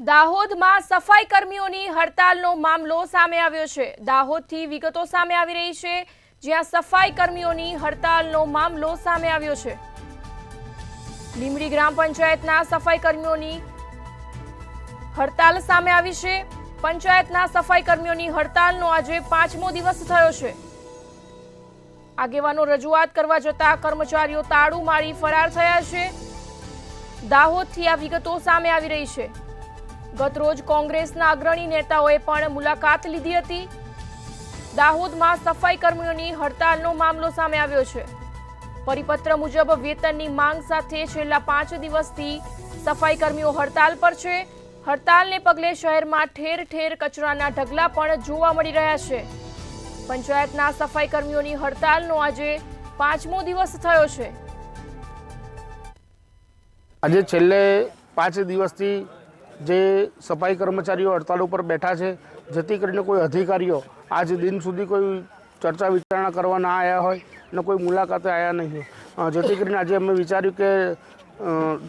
દાહોદમાં સફાઈ કર્મીઓની હડતાલનો મામલો સામે આવ્યો છે। દાહોદથી વિગતો સામે આવી રહી છે, જ્યાં સફાઈ કર્મીઓની હડતાલનો મામલો સામે આવ્યો છે। લીંબડી ગ્રામ પંચાયતના સફાઈ કર્મીઓની હડતાલ સામે આવી છે। પંચાયતના સફાઈ કર્મીઓની હડતાલનો આજે 5મો દિવસ થયો છે। આગેવાનો રજૂઆત કરવા જતા કર્મચારીઓ તાળું મારી ફરાર થયા છે। દાહોદથી આ વિગતો સામે આવી રહી છે। ગતરોજ કોંગ્રેસના અગ્રણી નેતાઓએ પણ મુલાકાત લીધી હતી। દાહોદમાં સફાઈ કર્મીઓની હડતાલનો મામલો સામે આવ્યો છે। પરિપત્ર મુજબ વેતનની માંગ સાથે છેલ્લા 5 દિવસથી સફાઈ કર્મીઓ હડતાલ પર છે। હડતાલને પગલે શહેરમાં ઠેર ઠેર કચરાના ઢગલા પણ જોવા મળી રહ્યા છે। પંચાયતના સફાઈ કર્મીઓની હડતાલનો આજે 5મો દિવસ થયો છે। આજે છેલ્લે 5 દિવસથી જે સફાઈ કર્મચારીઓ હડતાલ ઉપર બેઠા છે, જેથી કરીને કોઈ અધિકારીઓ આજ દિન સુધી કોઈ ચર્ચા વિચારણા કરવા ના આવ્યા હોય અને કોઈ મુલાકાતે આવ્યા નહીં, જેથી કરીને આજે અમે વિચાર્યું કે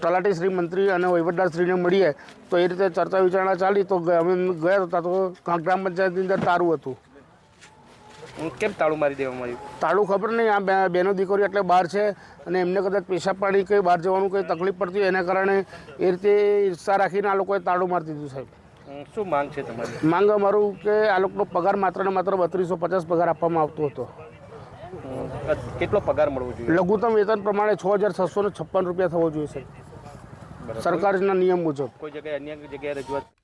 તલાટી શ્રી, મંત્રી અને વહીવટદારશ્રીને મળીએ તો એ રીતે ચર્ચા વિચારણા ચાલી। તો અમે ગયા હતા તો ગ્રામ પંચાયતની અંદર તાળું હતું। કેમ તાળું મારી દેવામાં આવ્યું? તાળું ખબર નહીં, આ બેનો દીકરીઓ એટલે બહાર છે અને એમને કદાચ પેશાબ પાણી કંઈ બહાર જવાનું કંઈ તકલીફ પડતી એના કારણે એ રીતે ઈર્ષા રાખીને આ લોકોએ તાળું મારી દીધું। સાહેબ, શું માંગ છે તમારી? માંગ અમારું કે આ લોકોનો પગાર માત્ર ને માત્ર 3250 પગાર આપવામાં આવતો હતો। કેટલો પગાર મળવો જોઈએ? લઘુત્તમ વેતન પ્રમાણે 6656 રૂપિયા થવો જોઈએ સાહેબ, સરકારના નિયમ મુજબ। કોઈ જગ્યાએ અન્ય જગ્યાએ રજૂઆત